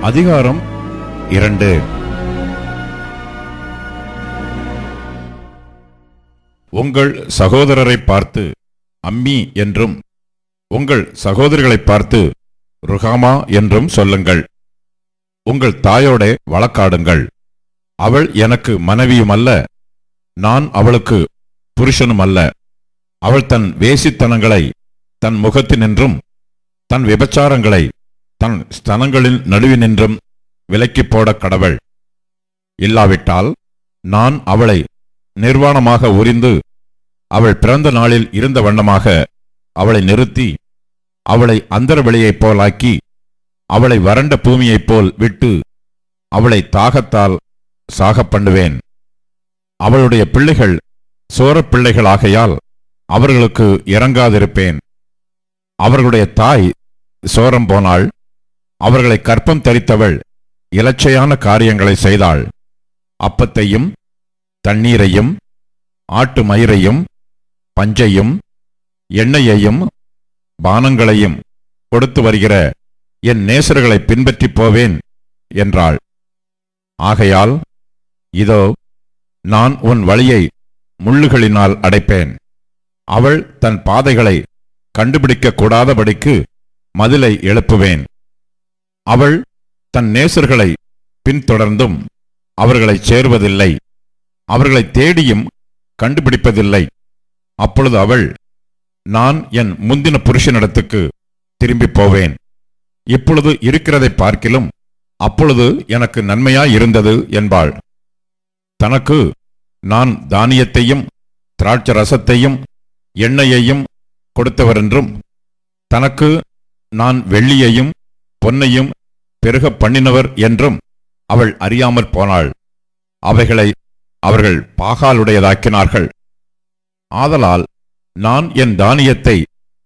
அதிகாரம் 2. உங்கள் சகோதரரை பார்த்து அம்மி என்றும் உங்கள் சகோதரிகளை பார்த்து ருகாமா என்றும் சொல்லுங்கள். உங்கள் தாயோட வழக்காடுங்கள். அவள் எனக்கு மனைவியுமல்ல, நான் அவளுக்கு புருஷனுமல்ல. அவள் தன் வேசித்தனங்களை தன் முகத்தினின்றும் தன் விபச்சாரங்களை தன் ஸ்தனங்களின் நடுவினின்றும் விலக்கிப் போட கடவள். இல்லாவிட்டால் நான் அவளை நிர்வாணமாக உரிந்து அவள் பிறந்த நாளில் இருந்த வண்ணமாக அவளை நிறுத்தி அவளை அந்தரவெளியைப் போலாக்கி அவளை வறண்ட பூமியைப் போல் விட்டு அவளை தாகத்தால் சாகப் பண்ணுவேன். அவளுடைய பிள்ளைகள் சோரப் பிள்ளைகளாகையால் அவர்களுக்கு இறங்காதிருப்பேன். அவர்களுடைய தாய் சோரம் போனாள். அவர்களை கற்பம் தரித்தவள் இலச்சையான காரியங்களை செய்தாள். அப்பத்தையும் தண்ணீரையும் ஆட்டு மயிரையும் பஞ்சையும் எண்ணெயையும் பானங்களையும் கொடுத்து வருகிற என் நேசர்களை பின்பற்றி போவேன் என்றாள். ஆகையால் இதோ நான் உன் வழியை முள்ளுகளினால் அடைப்பேன். அவள் தன் பாதைகளை கண்டுபிடிக்க கூடாதபடிக்கு மதிலை எழுப்புவேன். அவள் தன் நேசர்களை பின்தொடர்ந்தும் அவர்களை சேர்வதில்லை, அவர்களை தேடியும் கண்டுபிடிப்பதில்லை. அப்பொழுது அவள், நான் என் முந்தின புருஷனிடத்துக்கு திரும்பி போவேன். இப்பொழுது இருக்கிறதை பார்க்கிலும் அப்பொழுது எனக்கு நன்மையாயிருந்தது என்பாள். தனக்கு நான் தானியத்தையும் திராட்சை ரசத்தையும் எண்ணெயையும் கொடுத்தவரென்றும் தனக்கு நான் வெள்ளியையும் பொன்னையும் பெருக பண்ணினவர் என்றும் அவள் அறியாமற் போனாள். அவைகளை அவர்கள் பாகாலுடையதாக்கினார்கள். ஆதலால் நான் என் தானியத்தை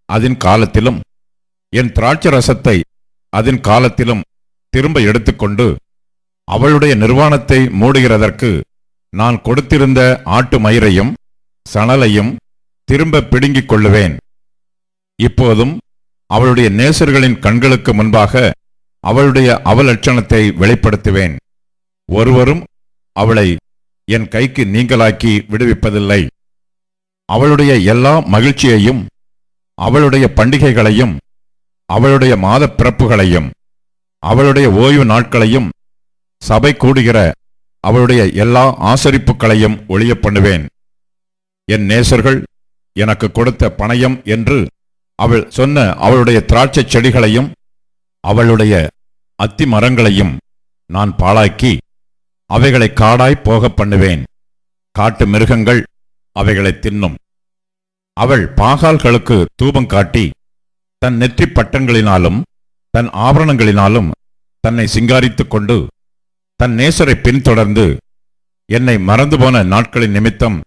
அதன் காலத்திலும் என் திராட்சை ரசத்தை அதன் காலத்திலும் திரும்ப எடுத்துக்கொண்டு அவளுடைய நிர்வாணத்தை மூடுகிறதற்கு நான் கொடுத்திருந்த ஆட்டு மயிரையும் சணலையும் திரும்ப பிடுங்கிக் கொள்ளுவேன். இப்போதும் அவளுடைய நேசர்களின் கண்களுக்கு முன்பாக அவளுடைய அவலட்சணத்தை வெளிப்படுத்துவேன். ஒருவரும் அவளை என் கைக்கு நீங்களாக்கி விடுவிப்பதில்லை. அவளுடைய எல்லா மகிழ்ச்சியையும் அவளுடைய பண்டிகைகளையும் அவளுடைய மாத பிறப்புகளையும் அவளுடைய ஓய்வு நாட்களையும் சபை கூடுகிற அவளுடைய எல்லா ஆசரிப்புகளையும் ஒழிய பண்ணுவேன். என் நேசர்கள் எனக்கு கொடுத்த பணயம் என்று அவள் சொன்ன அவளுடைய திராட்சை செடிகளையும் அவளுடைய அத்தி மரங்களையும் நான் பாழாக்கி அவைகளை காடாய் போகப் பண்ணுவேன். காட்டு மிருகங்கள் அவைகளை தின்னும். அவள் பாகால்களுக்கு தூபம் காட்டி தன் நெற்றி பட்டங்களினாலும் தன் ஆபரணங்களினாலும் தன்னை சிங்காரித்துக் கொண்டு தன் நேசரை பின்தொடர்ந்து என்னை மறந்து போன நாட்களின் நிமித்தம்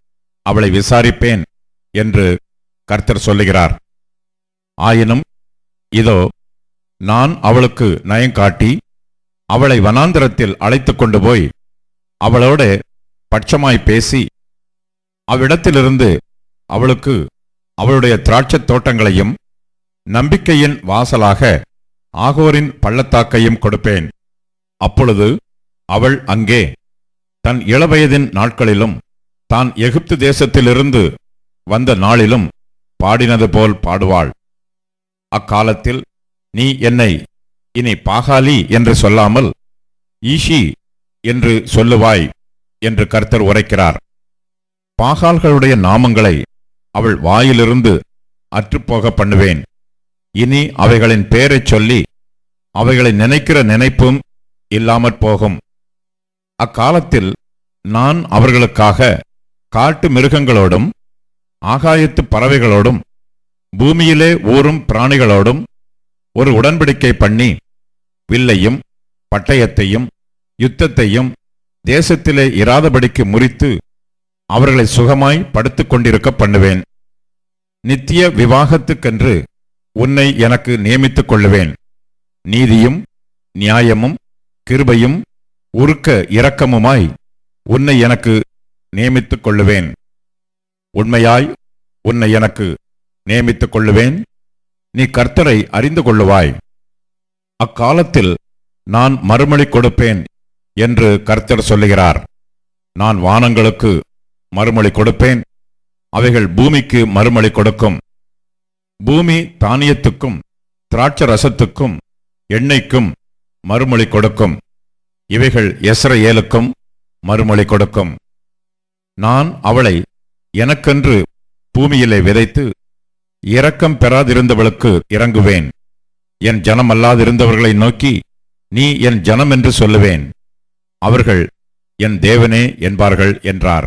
அவளை விசாரிப்பேன் என்று கர்த்தர் சொல்லுகிறார். ஆயினும் இதோ நான் அவளுக்கு நயங்காட்டி அவளை வனாந்தரத்தில் அழைத்துக் கொண்டு போய் அவளோட பட்சமாய் பேசி அவ்விடத்திலிருந்து அவளுக்கு அவளுடைய திராட்சைத் தோட்டங்களையும் நம்பிக்கையின் வாசலாக ஆகோரின் பள்ளத்தாக்கையும் கொடுப்பேன். அப்பொழுது அவள் அங்கே தன் இளவயதின் நாட்களிலும் தான் எகிப்து தேசத்திலிருந்து வந்த நாளிலும் பாடினது போல் பாடுவாள். அக்காலத்தில் நீ என்னை இனி பாகாலி என்று சொல்லாமல் ஈஷி என்று சொல்லுவாய் என்று கர்த்தர் உரைக்கிறார். பாகால்களுடைய நாமங்களை அவள் வாயிலிருந்து அற்றுப்போக பண்ணுவேன். இனி அவைகளின் பேரைச் சொல்லி அவைகளை நினைக்கிற நினைப்பும் இல்லாமற் போகும். அக்காலத்தில் நான் அவர்களுக்காக காட்டு மிருகங்களோடும் ஆகாயத்து பறவைகளோடும் பூமியிலே ஊறும் பிராணிகளோடும் ஒரு உடன்படிக்கை பண்ணி வில்லையும் பட்டயத்தையும் யுத்தத்தையும் தேசத்திலே இராதபடிக்கு முறித்து அவர்களை சுகமாய் படுத்துக் கொண்டிருக்க பண்ணுவேன். நித்திய விவாகத்துக்கென்று உன்னை எனக்கு நியமித்துக் கொள்ளுவேன். நீதியும் நியாயமும் கிருபையும் உருக்க இரக்கமுமாய் உன்னை எனக்கு நியமித்துக் கொள்ளுவேன். உண்மையாய் உன்னை எனக்கு நியமித்துக் கொள்ளுவேன். நீ கர்த்தரை அறிந்து கொள்ளுவாய். அக்காலத்தில் நான் மறுமொழி கொடுப்பேன் என்று கர்த்தர் சொல்லுகிறார். நான் வானங்களுக்கு மறுமொழி கொடுப்பேன், அவைகள் பூமிக்கு மறுமொழி கொடுக்கும். பூமி தானியத்துக்கும் திராட்சை ரசத்துக்கும் எண்ணெய்க்கும் மறுமொழி கொடுக்கும். இவைகள் யெஸ்ரயேலுக்கும் மறுமொழி கொடுக்கும். நான் அவளை எனக்கென்று பூமியிலே விதைத்து இரக்கம் பெறாதிருந்தவளுக்கு இறங்குவேன். என் ஜனமல்லாதிருந்தவர்களை நோக்கி, நீ என் ஜனம் என்று சொல்லுவேன். அவர்கள் என் தேவனே என்பார்கள் என்றார்.